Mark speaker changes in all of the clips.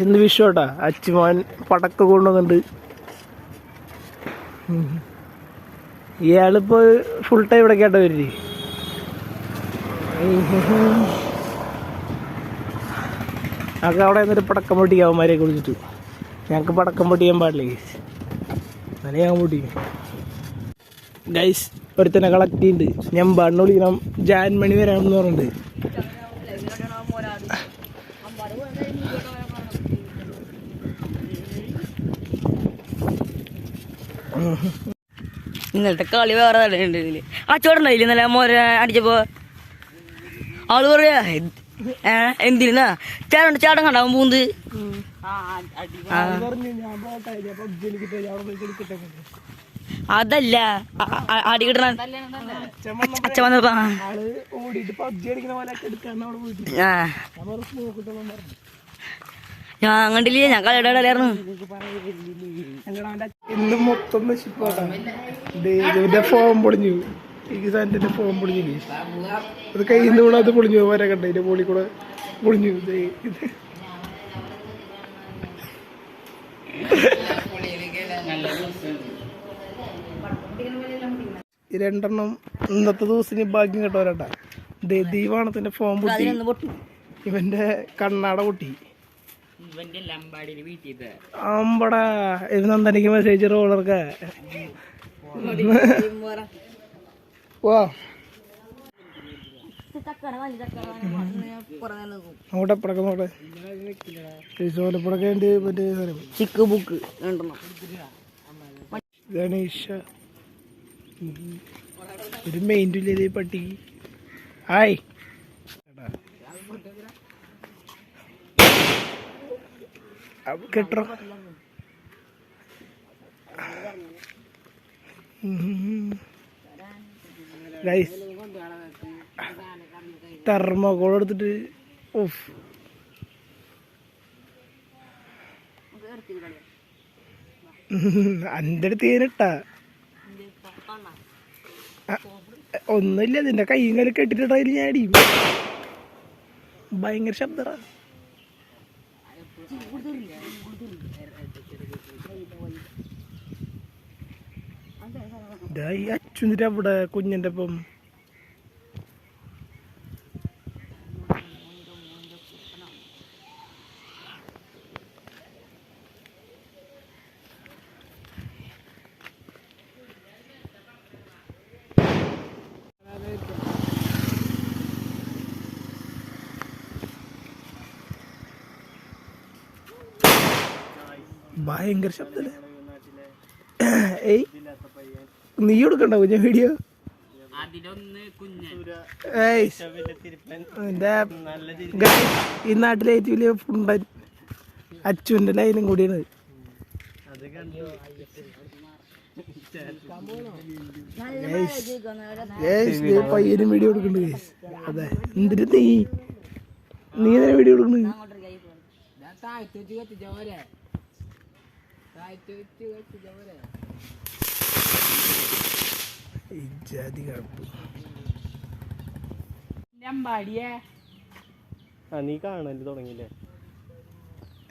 Speaker 1: ഇന്ന് വിഷുട്ടാ. അച്ചുമോൻ പടക്കം കൊണ്ടുവന്നുണ്ട്. ഇയാളിപ്പോ full time ഇവിടെ കേട്ട വരി. ഞങ്ങൾക്ക് അവിടെ നിന്നൊരു പടക്കം പൊട്ടിക്കും അവന്മാരെ കുളിച്ചിട്ട്. ഞങ്ങൾക്ക് പടക്കം പൊട്ടിക്കാൻ പാടില്ലേ ഗൈസ്, അങ്ങനെ ഞാൻ പൊട്ടിക്കും ഗൈസ്. ഒരുത്തനെ കളക്ട് ചെയ്യുന്നുണ്ട്. ഞാൻ ബണ്ണ് വിളിക്കണം, ജാൻമണി വരാമെന്ന് പറഞ്ഞിട്ടുണ്ട്.
Speaker 2: ഇന്നലത്തെ കളി വേറെ തലയുണ്ട്. ആ ചോടുണ്ടായില്ല ഇന്നലെ മോര അടിച്ചപ്പോ ആള് പറയാ എന്തിനാ ചേട്ടൻ ചേട്ടൻ കണ്ടാവും പൂന്ത്. അതല്ല അടി കിട്ടണ അച്ഛ വന്നപ്പോ ഞാൻ കണ്ടില്ലേ, ഞാൻ കളിയുടെ ഇടയിലായിരുന്നു.
Speaker 1: ഇന്ന് മൊത്തം നശിപ്പാട്ടാ. ഫോം പൊളിഞ്ഞു, ഈ സാധനത്തിന്റെ ഫോം പൊളിഞ്ഞു. അത് കയ്യിൽ നിന്ന് കൂടെ അത് പൊളിഞ്ഞു. വരെ കണ്ട ഇതിന്റെ പൊളി കൂടെ പൊളിഞ്ഞു. രണ്ടെണ്ണം ഇന്നത്തെ ദിവസം ഭാഗ്യം കേട്ടവരാട്ടാ. ദീവാണത്തിന്റെ ഫോം പൊട്ടി, ഇവന്റെ കണ്ണാട പൊട്ടി. അമ്പടാ ഇത് നന്ദനിക്ക് മെസ്സേജ് റോളർക്ക് വാ നോട്ടെ പടക്കം നോട്ടെ. ചോലപ്പടക്കം മറ്റേ
Speaker 2: ചിക്ക് ബുക്ക്
Speaker 1: ഗണേശ ഒരു മെയിൻ്റെ പട്ടി. ഹായ് കെട്ടോ. ഗൈസ് തെർമോക്കോൾ എടുത്തിട്ട് ഓഫ് എൻ്റെ അടുത്ത് തേനിട്ടാ ഒന്നുമില്ല. അതിന്റെ കൈയും കാലും കെട്ടിട്ടാ ഞാൻ അടിയും. ഭയങ്കര ശബ്ദ. അച്ഛൻ്റെ അവിടെ കുഞ്ഞിന്റെ ഒപ്പം ഭയങ്കര ശബ്ദല്ലേ. ഏയ് നീ എടുക്കണ്ടാവോ ഞാൻ വീഡിയോ? ഈ നാട്ടിലെ ഏറ്റവും വലിയ ഫുണ്ടൻ അച്ചുവിന്റെ ലൈനും കൂടിയാണ്. പയ്യനും വീഡിയോ എടുക്കണ്ട്. അതെ എന്തിനു നീ തന്നെ വീഡിയോ എടുക്കണ?
Speaker 3: നീ കാണല് തുടങ്ങിയില്ലേ?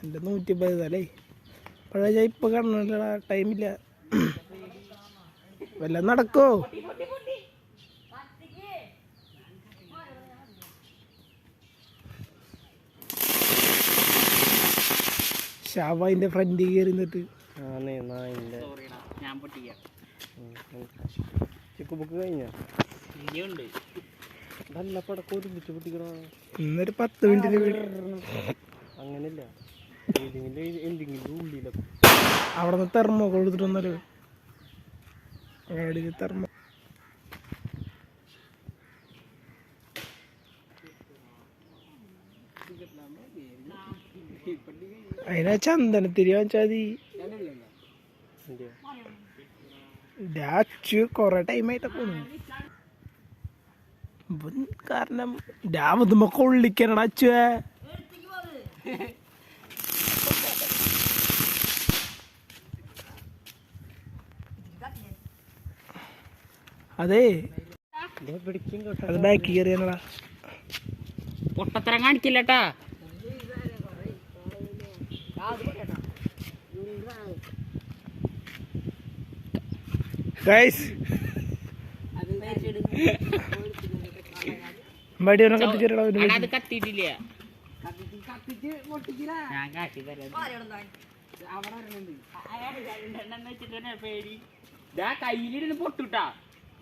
Speaker 1: എന്റെ 150 പഴയ ഞാൻ ഇപ്പൊ കാണണ ടൈമില്ല. വല്ല നടക്കോ? ഷാബായിന്റെ ഫ്രണ്ട് കയറി നിന്നിട്ട്
Speaker 3: ചിക്ക് ബുക്ക് കഴിഞ്ഞ നല്ല പടക്കം ഒരുമിച്ച് പൊട്ടിക്കണ.
Speaker 1: ഇന്നൊരു 10 മിനിറ്റിന് വീട്
Speaker 3: അങ്ങനെയല്ല, എന്തെങ്കിലും ഉള്ളിലൊക്കെ
Speaker 1: അവിടെ നിന്ന് തെർമോ കൊടുത്തിട്ട് വന്നാലോ. തെർമോ അതിനാ ചന്ദനത്തിരി വാങ്ങിച്ചാൽ മതി. അച്ചു കൊറേ ടൈമായിട്ടാ പോണു. കാരണം രാമതുമ്പോ കൊള്ളിക്കണടാ അച്ചുവേ. അതെ അത് ബാക്കി കയറിയാണടാ.
Speaker 2: പൊട്ടത്തരം കാണിക്കില്ലട്ടാ.
Speaker 1: ഗൈസ് മടിയൊന്നും കത്തിച്ചിട്ടോ
Speaker 4: അത് കത്തിയിട്ടില്ല ഞാൻ കാട്ടി തരാം പേടി ഇതാ കയ്യിലിരുന്ന് പൊട്ടുട്ടാ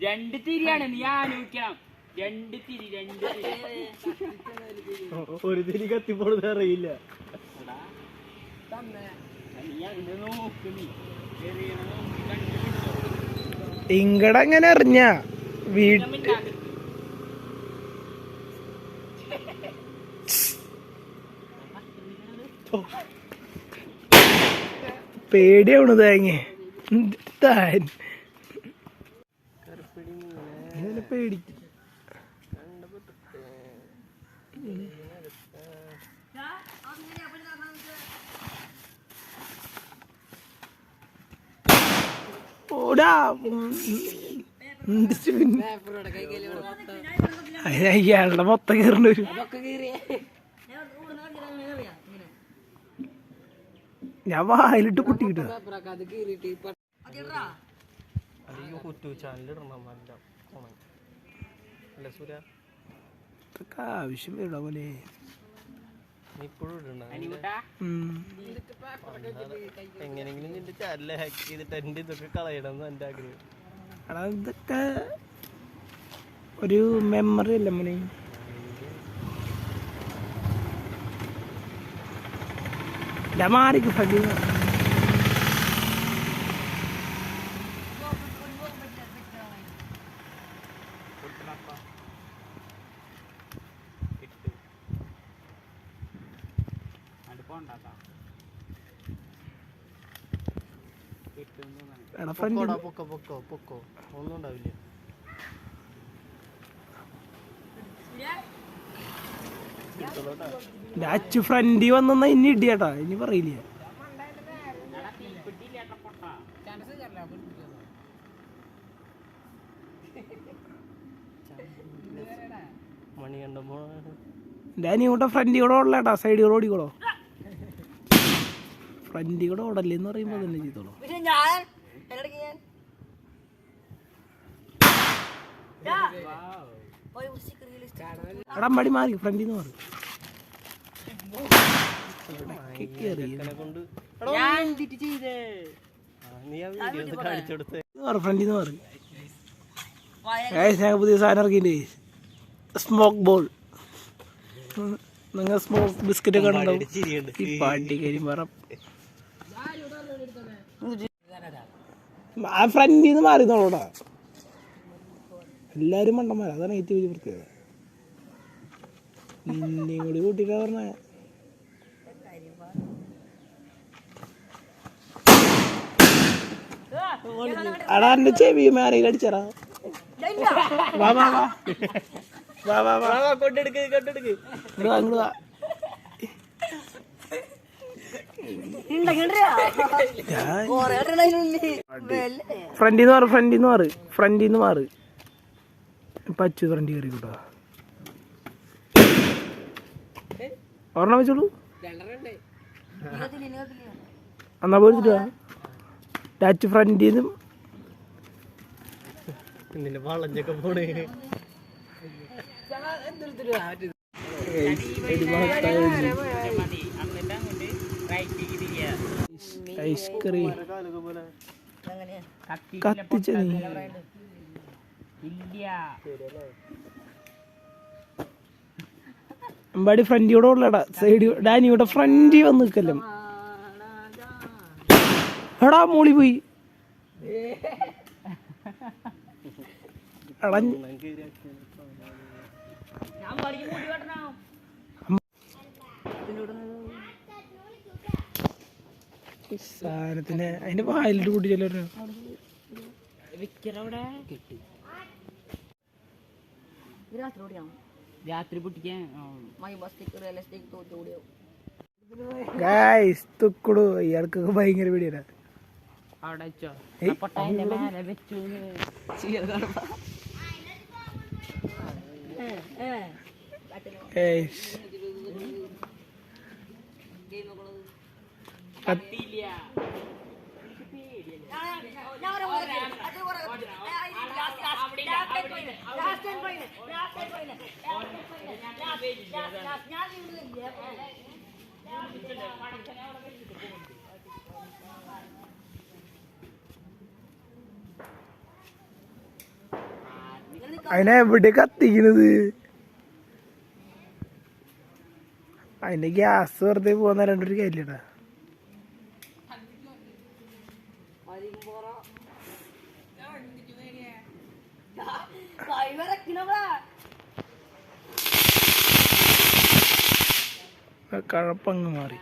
Speaker 4: 2 തിരിയാണ് നീ ആലോചിക്കണം 2 തിരി
Speaker 3: ഒരു തിരി കത്തിപ്പോണെന്ന് അറിയില്ല.
Speaker 1: ഇങ്ങടങ്ങനെ അറിഞ്ഞ വീട്ട് പേടിയാവണു തേങ്ങ താൻ പേടിക്കും. ഓടാ അയാളുടെ മൊത്തം കയറേണ്ടി വരും. ഞാൻ വായിലിട്ട് പൊട്ടിക്കിട്ട ഇതൊക്കെ ആവശ്യം വരണ പോലെ
Speaker 3: എങ്ങനെങ്കിലും നിന്റെ ചാനൽ ഹാക്ക് ചെയ്തിട്ട് എന്റെ ഇതൊക്കെ കളയണം എന്ന് എന്റെ ആഗ്രഹം.
Speaker 1: എടാ ഇതൊക്കെ ഒരു മെമ്മറി അല്ലേ മോനെ. മാറിക്ക് ഫലി
Speaker 3: പൊക്കോ ഒന്നും ഉണ്ടാവില്ല.
Speaker 1: അച്ചു ഫ്രണ്ടി വന്നാ ഇനി ഇടിയാട്ടാ ഇനി പറയില്ല.
Speaker 3: മണി കണ്ടപ്പോ
Speaker 1: ഞാൻ ഇങ്ങോട്ടെ ഫ്രണ്ടി കൂടെ ഓടലേട്ടാ, സൈഡിൽ കൂടെ ഓടിക്കോളോ. ഫ്രണ്ടി കൂടെ ഓടല്ലേന്ന് പറയുമ്പോ തന്നെ ചെയ്തോളൂ. എടാ മടി മാറി ഫ്രണ്ടിന്ന് മാറി ഫ്രണ്ടിന്ന് മാറി. പുതിയ സാധനം ഇറക്കിണ്ട്, സ്മോക്ക് ബോൾ. നിങ്ങൾ സ്മോക്ക് ബിസ്ക്കറ്റ് ഒക്കെ ഉണ്ടാവും. ഈ പാട്ടി കരി പറ ആ ഫ്രണ്ടിന്ന് മാറിന്നോളൂടാ. എല്ലാരും മണ്ടന്മാരാ, അതാണ് ഏറ്റവും വലിയ പ്രത്യേകത. നിന്നെയും കൂടി കൂട്ടിട്ടാ പറഞ്ഞ അടാ എന്റെ ചെവി മാറി അടിച്ചറാ. വാ വാ വാ വാ വാ വാ കൊണ്ടെടുക്ക് അങ്ങോട്ട് വാ. ഫ്രണ്ടിന്ന് മാറ് പച്ചു ഫ്രണ്ടി കയറി കൂട്ടാ. ഒരെണ്ണം വെച്ചോളൂ എന്നാ പോയിട്ട് ടച്ച് ഫ്രണ്ടിന്ന്
Speaker 3: വളഞ്ഞൊക്കെ പോണേ.
Speaker 1: ഐസ്ക്രീം കത്തിച്ച നീ എമ്പാടി ഫ്രണ്ടിയോടെ ഉള്ളടാ. സൈഡ് ഡാനിയുടെ ഫ്രണ്ടി വന്ന് നിൽക്കല്ലേ. എടാ മോളി പോയി. സാധനത്തിന് അതിന്റെ വായിലിട്ട് കൂട്ടിച്ചല്ലോ.
Speaker 4: രാത്രി പൊട്ടിക്കാൻ
Speaker 1: തുക്കുടു ഇയാൾക്കൊക്കെ ഭയങ്കര പേടിയാണ്.
Speaker 4: അവിടെ വെച്ചോ പൊട്ടാന്റെ മേലെ വെച്ചു.
Speaker 1: അതിനെ എവിടെ കത്തിക്കുന്നത്? അതിന്റെ ഗ്യാസ് വെറുതെ പോകുന്ന രണ്ടൊരു കാര്യമില്ലടാ. കഴപ്പങ്ങ് മാറി.